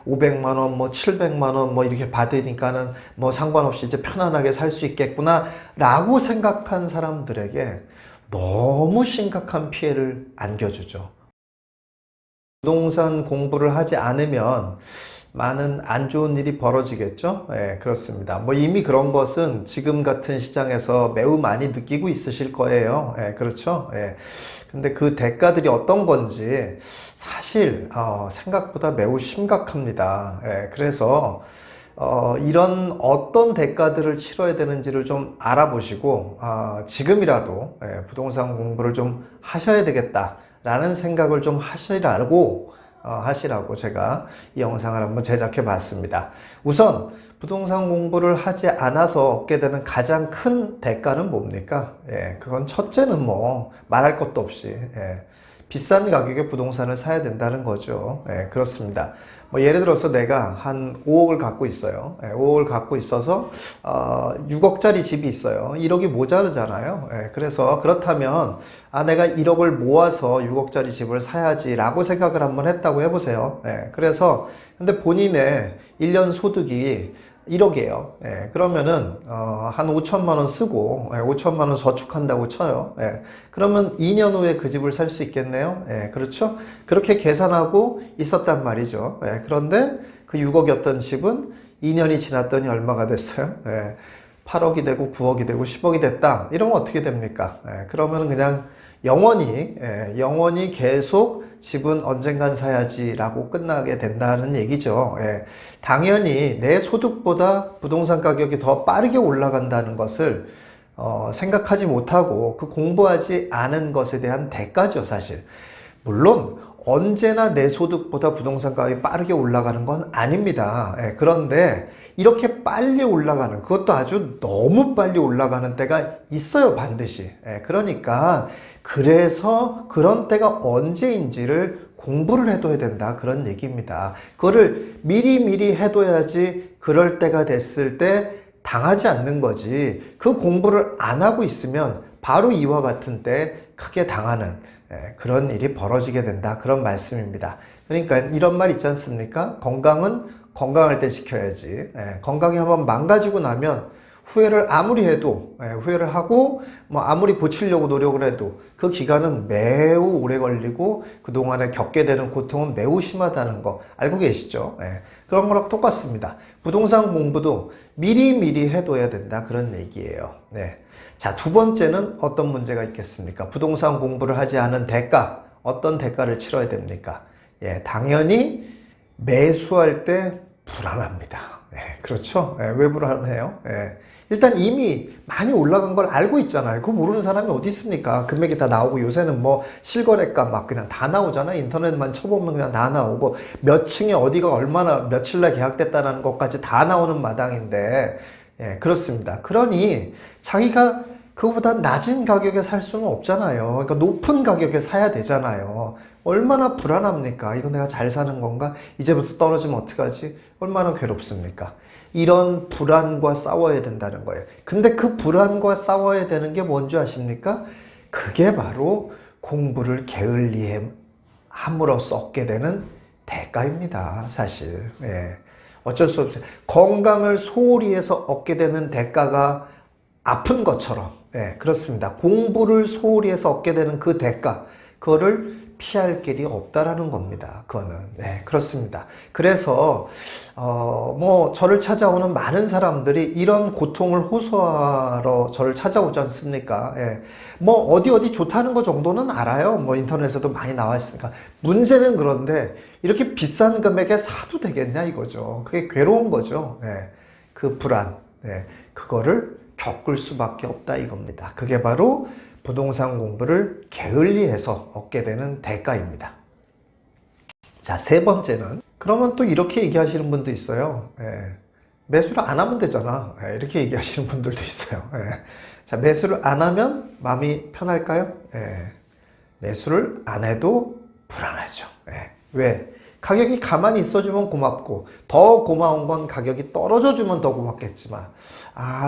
500만 원, 뭐 700만 원 뭐 이렇게 받으니까는 뭐 상관없이 이제 편안하게 살 수 있겠구나 라고 생각한 사람들에게 너무 심각한 피해를 안겨주죠. 부동산 공부를 하지 않으면 많은 안 좋은 일이 벌어지겠죠? 예, 그렇습니다. 뭐 이미 그런 것은 지금 같은 시장에서 매우 많이 느끼고 있으실 거예요. 예, 그렇죠? 예. 근데 그 대가들이 어떤 건지 사실, 생각보다 매우 심각합니다. 예, 그래서, 이런 어떤 대가들을 치러야 되는지를 좀 알아보시고, 지금이라도 예, 부동산 공부를 좀 하셔야 되겠다라는 생각을 좀 하시라고 제가 이 영상을 한번 제작해 봤습니다. 우선 부동산 공부를 하지 않아서 얻게 되는 가장 큰 대가는 뭡니까? 예, 그건 첫째는 뭐 말할 것도 없이 비싼 가격에 부동산을 사야 된다는 거죠. 그렇습니다. 뭐 예를 들어서 내가 한 5억을 갖고 있어요. 5억을 갖고 있어서 6억짜리 집이 있어요. 1억이 모자르잖아요. 그래서 그렇다면 내가 1억을 모아서 6억짜리 집을 사야지라고 생각을 한번 했다고 해보세요. 그래서 근데 본인의 1년 소득이 1억이에요. 그러면은 한 5천만 원 쓰고 5천만 원 저축한다고 쳐요. 그러면 2년 후에 그 집을 살 수 있겠네요. 그렇죠? 그렇게 계산하고 있었단 말이죠. 그런데 그 6억이었던 집은 2년이 지났더니 얼마가 됐어요? 8억이 되고 9억이 되고 10억이 됐다. 이러면 어떻게 됩니까? 그러면 그냥 영원히 계속 집은 언젠간 사야지라고 끝나게 된다는 얘기죠. 당연히 내 소득보다 부동산 가격이 더 빠르게 올라간다는 것을 생각하지 못하고 그 공부하지 않은 것에 대한 대가죠, 사실. 물론 언제나 내 소득보다 부동산 가격이 빠르게 올라가는 건 아닙니다. 그런데 이렇게 빨리 올라가는, 그것도 아주 너무 빨리 올라가는 때가 있어요, 반드시. 그러니까 그래서 그런 때가 언제인지를 공부를 해둬야 된다, 그런 얘기입니다. 그거를 미리 해둬야지 그럴 때가 됐을 때 당하지 않는 거지. 그 공부를 안 하고 있으면 바로 이와 같은 때 크게 당하는 그런 일이 벌어지게 된다, 그런 말씀입니다. 그러니까 이런 말 있지 않습니까? 건강은 건강할 때 지켜야지. 건강이 한번 망가지고 나면 후회를 아무리 해도, 후회를 하고 뭐 아무리 고치려고 노력을 해도 그 기간은 매우 오래 걸리고 그동안에 겪게 되는 고통은 매우 심하다는 거 알고 계시죠? 그런 거랑 똑같습니다. 부동산 공부도 미리 해둬야 된다, 그런 얘기예요. 자, 두 번째는 어떤 문제가 있겠습니까? 부동산 공부를 하지 않은 대가, 어떤 대가를 치러야 됩니까? 당연히 매수할 때 불안합니다. 그렇죠? 왜 불안해요? 일단 이미 많이 올라간 걸 알고 있잖아요. 그거 모르는 사람이 어디 있습니까? 금액이 다 나오고 요새는 뭐 실거래가 막 그냥 다 나오잖아요. 인터넷만 쳐보면 그냥 다 나오고 몇 층에 어디가 얼마나 며칠 날 계약됐다는 것까지 다 나오는 마당인데, 그렇습니다. 그러니 자기가 그거보다 낮은 가격에 살 수는 없잖아요. 그러니까 높은 가격에 사야 되잖아요. 얼마나 불안합니까? 이거 내가 잘 사는 건가? 이제부터 떨어지면 어떡하지? 얼마나 괴롭습니까? 이런 불안과 싸워야 된다는 거예요. 근데 그 불안과 싸워야 되는 게 뭔지 아십니까? 그게 바로 공부를 게을리함으로써 얻게 되는 대가입니다, 사실. 어쩔 수 없어요. 건강을 소홀히 해서 얻게 되는 대가가 아픈 것처럼, 그렇습니다. 공부를 소홀히 해서 얻게 되는 그 대가, 그거를 피할 길이 없다라는 겁니다. 그거는. 그렇습니다. 그래서, 뭐, 저를 찾아오는 많은 사람들이 이런 고통을 호소하러 저를 찾아오지 않습니까? 뭐, 어디 좋다는 거 정도는 알아요. 뭐, 인터넷에도 많이 나와 있으니까. 문제는 그런데, 이렇게 비싼 금액에 사도 되겠냐, 이거죠. 그게 괴로운 거죠. 그 불안. 그거를 겪을 수밖에 없다, 이겁니다. 그게 바로 부동산 공부를 게을리해서 얻게 되는 대가입니다. 자, 세 번째는, 그러면 또 이렇게 얘기하시는 분도 있어요. 매수를 안 하면 되잖아. 이렇게 얘기하시는 분들도 있어요. 자, 매수를 안 하면 마음이 편할까요? 매수를 안 해도 불안하죠. 왜? 가격이 가만히 있어주면 고맙고, 더 고마운 건 가격이 떨어져주면 더 고맙겠지만,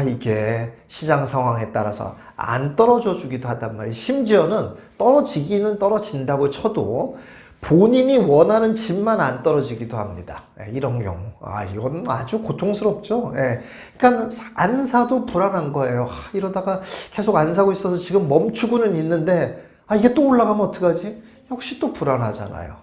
이게 시장 상황에 따라서 안 떨어져 주기도 하단 말이에요. 심지어는 떨어지기는 떨어진다고 쳐도 본인이 원하는 집만 안 떨어지기도 합니다. 이런 경우. 이건 아주 고통스럽죠. 그러니까 안 사도 불안한 거예요. 이러다가 계속 안 사고 있어서 지금 멈추고는 있는데, 이게 또 올라가면 어떡하지? 역시 또 불안하잖아요.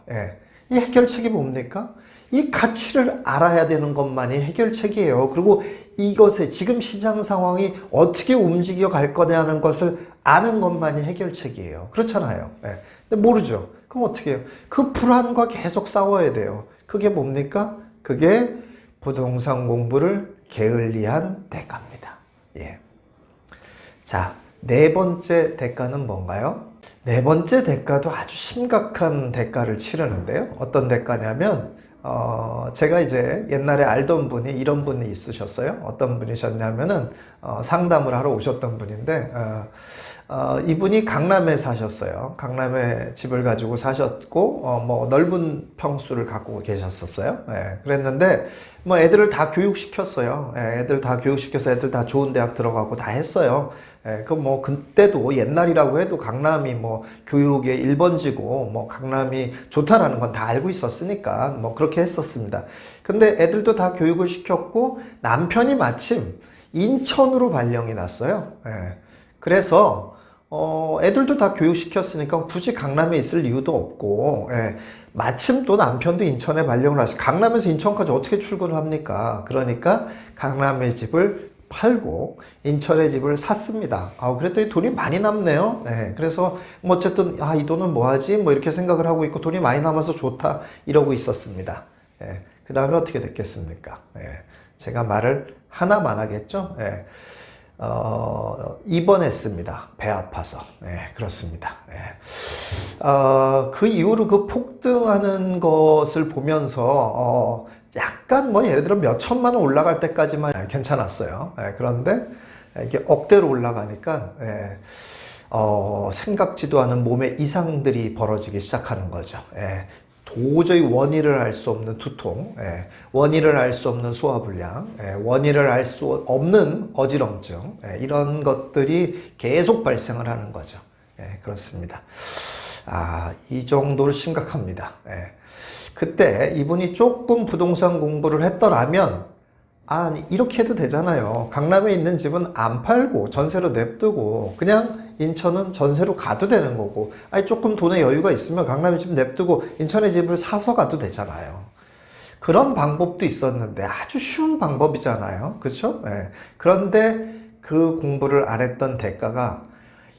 이 해결책이 뭡니까? 이 가치를 알아야 되는 것만이 해결책이에요. 그리고 이것에 지금 시장 상황이 어떻게 움직여 갈 거냐는 것을 아는 것만이 해결책이에요. 그렇잖아요. 근데 모르죠. 그럼 어떻게 해요? 그 불안과 계속 싸워야 돼요. 그게 뭡니까? 그게 부동산 공부를 게을리한 대가입니다. 자, 네 번째 대가는 뭔가요? 네 번째 대가도 아주 심각한 대가를 치르는데요. 어떤 대가냐면, 제가 이제 옛날에 알던 분이 이런 분이 있으셨어요. 어떤 분이셨냐면은, 상담을 하러 오셨던 분인데, 이분이 강남에 사셨어요. 강남에 집을 가지고 사셨고, 뭐 넓은 평수를 갖고 계셨었어요. 그랬는데, 뭐 애들을 다 교육시켰어요. 애들 다 교육시켜서 애들 다 좋은 대학 들어가고 다 했어요. 그 뭐 그때도 옛날이라고 해도 강남이 뭐 교육의 1번지고 뭐 강남이 좋다라는 건 다 알고 있었으니까 뭐 그렇게 했었습니다. 근데 애들도 다 교육을 시켰고 남편이 마침 인천으로 발령이 났어요. 그래서 애들도 다 교육시켰으니까 굳이 강남에 있을 이유도 없고, 마침 또 남편도 인천에 발령을 왔어요. 강남에서 인천까지 어떻게 출근을 합니까? 그러니까 강남의 집을 팔고 인천의 집을 샀습니다. 그랬더니 돈이 많이 남네요. 그래서 뭐 어쨌든 이 돈은 뭐 하지? 뭐 이렇게 생각을 하고 있고 돈이 많이 남아서 좋다 이러고 있었습니다. 그 다음에 어떻게 됐겠습니까? 제가 말을 하나만 하겠죠? 입원했습니다. 배 아파서. 그렇습니다. 그 이후로 그 폭등하는 것을 보면서, 약간 뭐 예를 들어 몇 천만 원 올라갈 때까지만 괜찮았어요. 그런데 이게 억대로 올라가니까, 생각지도 않은 몸의 이상들이 벌어지기 시작하는 거죠. 도저히 원인을 알 수 없는 두통, 원인을 알 수 없는 소화불량, 원인을 알 수 없는 어지럼증, 이런 것들이 계속 발생을 하는 거죠. 그렇습니다. 이 정도로 심각합니다. 그때 이분이 조금 부동산 공부를 했더라면, 이렇게 해도 되잖아요. 강남에 있는 집은 안 팔고 전세로 냅두고 그냥 인천은 전세로 가도 되는 거고, 조금 돈의 여유가 있으면 강남에 집 냅두고 인천에 집을 사서 가도 되잖아요. 그런 방법도 있었는데 아주 쉬운 방법이잖아요. 그렇죠? 그런데 그 공부를 안 했던 대가가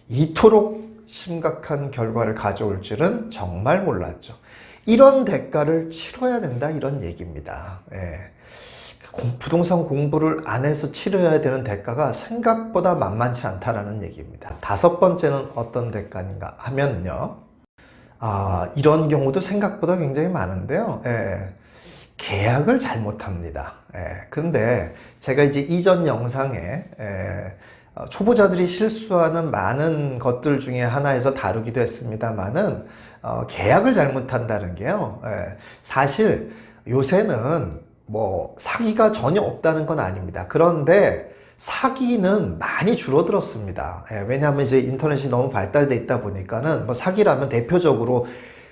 이토록 심각한 결과를 가져올 줄은 정말 몰랐죠. 이런 대가를 치러야 된다, 이런 얘기입니다. 부동산 공부를 안 해서 치러야 되는 대가가 생각보다 만만치 않다라는 얘기입니다. 다섯 번째는 어떤 대가인가 하면요. 이런 경우도 생각보다 굉장히 많은데요. 계약을 잘못합니다. 근데 제가 이제 이전 영상에 초보자들이 실수하는 많은 것들 중에 하나에서 다루기도 했습니다만은, 계약을 잘못한다는 게요. 사실 요새는 뭐 사기가 전혀 없다는 건 아닙니다. 그런데 사기는 많이 줄어들었습니다. 왜냐하면 이제 인터넷이 너무 발달돼 있다 보니까는 뭐 사기라면 대표적으로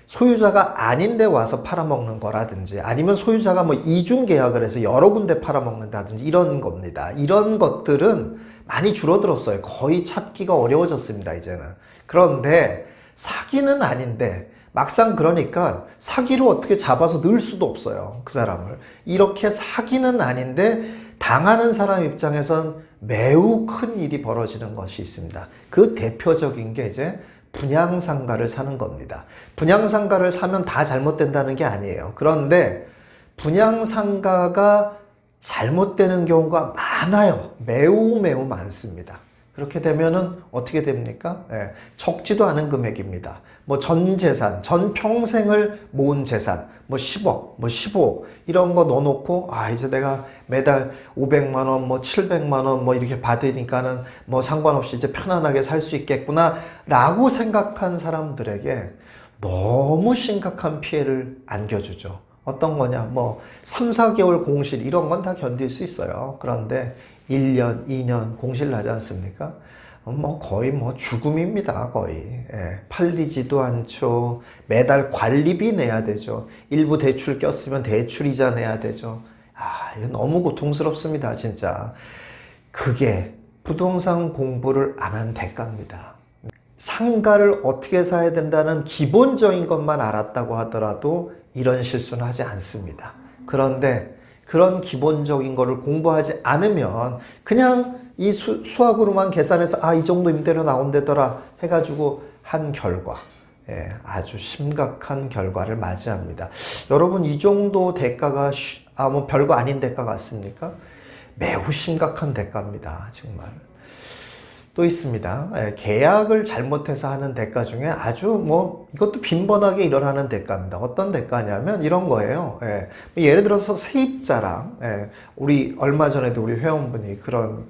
소유자가 아닌데 와서 팔아먹는 거라든지, 아니면 소유자가 뭐 이중 계약을 해서 여러 군데 팔아먹는다든지 이런 겁니다. 이런 것들은 많이 줄어들었어요. 거의 찾기가 어려워졌습니다, 이제는. 그런데 사기는 아닌데 막상 그러니까 사기로 어떻게 잡아서 넣을 수도 없어요, 그 사람을. 이렇게 사기는 아닌데 당하는 사람 입장에선 매우 큰 일이 벌어지는 것이 있습니다. 그 대표적인 게 이제 분양상가를 사는 겁니다. 분양상가를 사면 다 잘못된다는 게 아니에요. 그런데 분양상가가 잘못되는 경우가 많아요. 매우 많습니다. 그렇게 되면은 어떻게 됩니까? 적지도 않은 금액입니다. 뭐 전 재산, 전 평생을 모은 재산, 뭐 10억, 뭐 15억, 이런 거 넣어놓고, 이제 내가 매달 500만 원, 뭐 700만 원, 뭐 이렇게 받으니까는 뭐 상관없이 이제 편안하게 살 수 있겠구나, 라고 생각한 사람들에게 너무 심각한 피해를 안겨주죠. 어떤 거냐, 뭐 3, 4개월 공실 이런 건 다 견딜 수 있어요. 그런데 1년, 2년 공실 나지 않습니까? 뭐 거의 뭐 죽음입니다. 거의. 예, 팔리지도 않죠. 매달 관리비 내야 되죠. 일부 대출 꼈으면 대출 이자 내야 되죠. 아, 이거 너무 고통스럽습니다. 진짜. 그게 부동산 공부를 안 한 대가입니다. 상가를 어떻게 사야 된다는 기본적인 것만 알았다고 하더라도 이런 실수는 하지 않습니다. 그런데 그런 기본적인 거를 공부하지 않으면 그냥 이 수학으로만 계산해서 아, 이 정도 임대료 나온다더라 해가지고 한 결과, 예, 아주 심각한 결과를 맞이합니다. 여러분, 이 정도 대가가 뭐 별거 아닌 대가 같습니까? 매우 심각한 대가입니다. 정말. 또 있습니다. 예, 계약을 잘못해서 하는 대가 중에 아주 뭐 이것도 빈번하게 일어나는 대가입니다. 어떤 대가냐면 이런 거예요. 예, 예를 들어서 세입자랑, 예, 우리 얼마 전에도 우리 회원분이 그런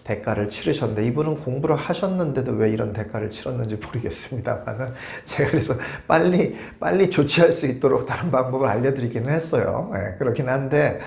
대가를 치르셨는데, 이분은 공부를 하셨는데도 왜 이런 대가를 치렀는지 모르겠습니다만은 제가 그래서 빨리 조치할 수 있도록 다른 방법을 알려드리기는 했어요. 예, 그렇긴 한데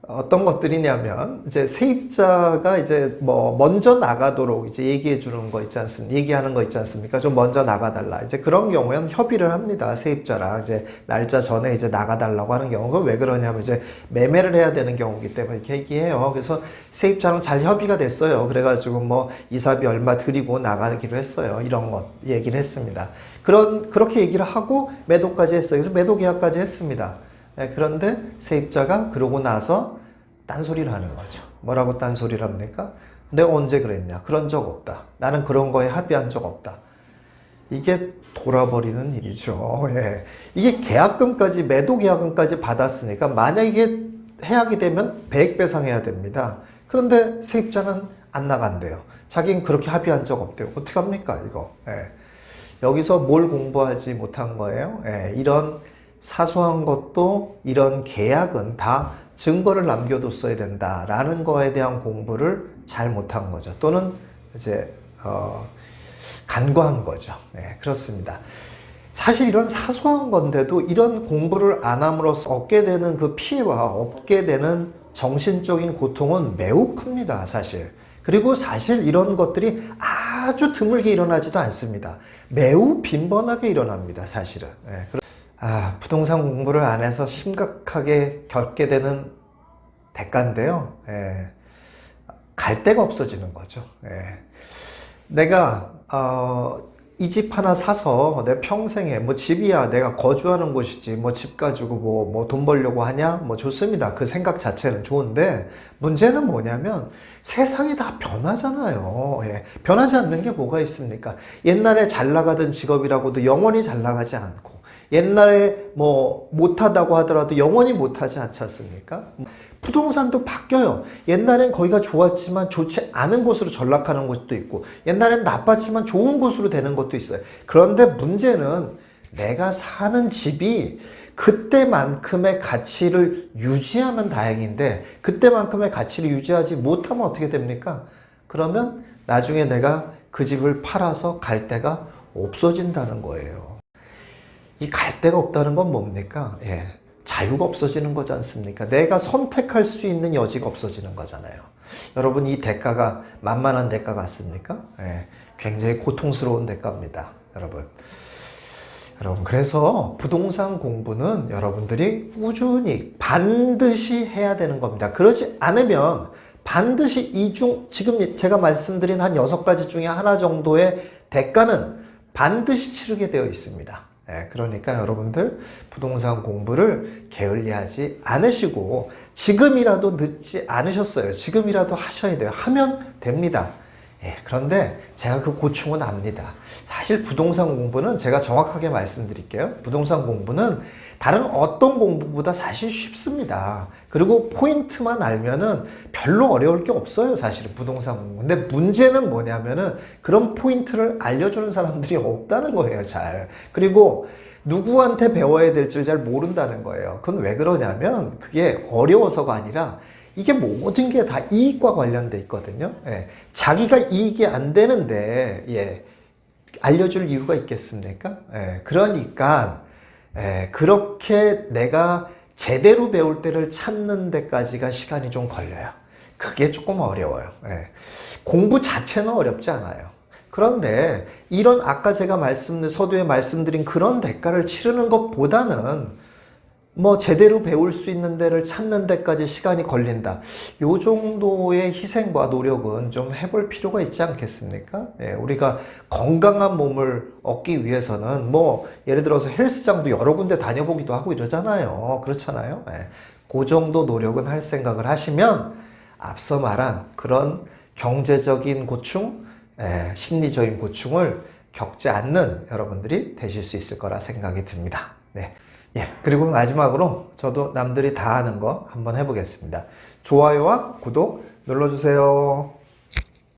어떤 것들이냐면, 이제 세입자가 이제 뭐 먼저 나가도록 이제 얘기해 주는 거 있지 않습니까? 얘기하는 거 있지 않습니까? 좀 먼저 나가달라. 이제 그런 경우에는 협의를 합니다. 세입자랑 이제 날짜 전에 이제 나가달라고 하는 경우가 왜 그러냐면, 이제 매매를 해야 되는 경우이기 때문에 이렇게 얘기해요. 그래서 세입자랑 잘 협의가 됐어요. 그래가지고 뭐 이사비 얼마 드리고 나가기로 했어요. 이런 것 얘기를 했습니다. 그렇게 얘기를 하고 매도까지 했어요. 그래서 매도 계약까지 했습니다. 네, 그런데 세입자가 그러고 나서 딴소리를 하는 거죠. 뭐라고 딴소리를 합니까? 내가 언제 그랬냐? 그런 적 없다. 나는 그런 거에 합의한 적 없다. 이게 돌아버리는 일이죠. 예. 이게 계약금까지, 매도 계약금까지 받았으니까 만약에 이게 해약이 되면 배액배상해야 됩니다. 그런데 세입자는 안 나간대요. 자기는 그렇게 합의한 적 없대요. 어떻게 합니까, 이거? 예. 여기서 뭘 공부하지 못한 거예요? 예. 이런 사소한 것도, 이런 계약은 다 증거를 남겨뒀어야 된다라는 거에 대한 공부를 잘 못한 거죠. 또는 이제 간과한 거죠. 네, 그렇습니다. 사실 이런 사소한 건데도 이런 공부를 안 함으로써 얻게 되는 그 피해와 얻게 되는 정신적인 고통은 매우 큽니다, 사실. 그리고 사실 이런 것들이 아주 드물게 일어나지도 않습니다. 매우 빈번하게 일어납니다, 사실은. 네, 부동산 공부를 안 해서 심각하게 겪게 되는 대가인데요. 예, 갈 데가 없어지는 거죠. 예. 내가 이 집 하나 사서 내 평생에 뭐 집이야 내가 거주하는 곳이지 뭐 집 가지고 뭐 돈 벌려고 하냐? 뭐 좋습니다. 그 생각 자체는 좋은데 문제는 뭐냐면 세상이 다 변하잖아요. 예. 변하지 않는 게 뭐가 있습니까? 옛날에 잘 나가던 직업이라고도 영원히 잘 나가지 않고, 옛날에 뭐 못하다고 하더라도 영원히 못하지 않지 않습니까? 부동산도 바뀌어요. 옛날엔 거기가 좋았지만 좋지 않은 곳으로 전락하는 곳도 있고, 옛날엔 나빴지만 좋은 곳으로 되는 것도 있어요. 그런데 문제는 내가 사는 집이 그때만큼의 가치를 유지하면 다행인데, 그때만큼의 가치를 유지하지 못하면 어떻게 됩니까? 그러면 나중에 내가 그 집을 팔아서 갈 데가 없어진다는 거예요. 이 갈 데가 없다는 건 뭡니까? 예. 자유가 없어지는 거지 않습니까? 내가 선택할 수 있는 여지가 없어지는 거잖아요. 여러분, 이 대가가 만만한 대가 같습니까? 예. 굉장히 고통스러운 대가입니다. 여러분, 그래서 부동산 공부는 여러분들이 꾸준히 반드시 해야 되는 겁니다. 그러지 않으면 반드시 지금 제가 말씀드린 한 6가지 중에 하나 정도의 대가는 반드시 치르게 되어 있습니다. 네, 그러니까 여러분들 부동산 공부를 게을리하지 않으시고, 지금이라도 늦지 않으셨어요. 지금이라도 하셔야 돼요. 하면 됩니다. 예, 그런데 제가 그 고충은 압니다. 사실 부동산 공부는 제가 정확하게 말씀드릴게요. 부동산 공부는 다른 어떤 공부보다 사실 쉽습니다. 그리고 포인트만 알면은 별로 어려울 게 없어요, 사실은 부동산 공부. 근데 문제는 뭐냐면은 그런 포인트를 알려주는 사람들이 없다는 거예요, 잘. 그리고 누구한테 배워야 될지 잘 모른다는 거예요. 그건 왜 그러냐면 그게 어려워서가 아니라 이게 모든 게 다 이익과 관련돼 있거든요. 예. 자기가 이익이 안 되는데, 예, 알려줄 이유가 있겠습니까? 예. 그러니까 그렇게 내가 제대로 배울 때를 찾는 데까지가 시간이 좀 걸려요. 그게 조금 어려워요. 예. 공부 자체는 어렵지 않아요. 그런데 이런 아까 제가 서두에 말씀드린 그런 대가를 치르는 것보다는 뭐 제대로 배울 수 있는 데를 찾는 데까지 시간이 걸린다. 요 정도의 희생과 노력은 좀 해볼 필요가 있지 않겠습니까? 예, 우리가 건강한 몸을 얻기 위해서는 뭐 예를 들어서 헬스장도 여러 군데 다녀보기도 하고 이러잖아요. 그렇잖아요. 예, 그 정도 노력은 할 생각을 하시면 앞서 말한 그런 경제적인 고충, 심리적인 고충을 겪지 않는 여러분들이 되실 수 있을 거라 생각이 듭니다. 네. 예, 그리고 마지막으로 저도 남들이 다 하는 거 한번 해보겠습니다. 좋아요와 구독 눌러주세요.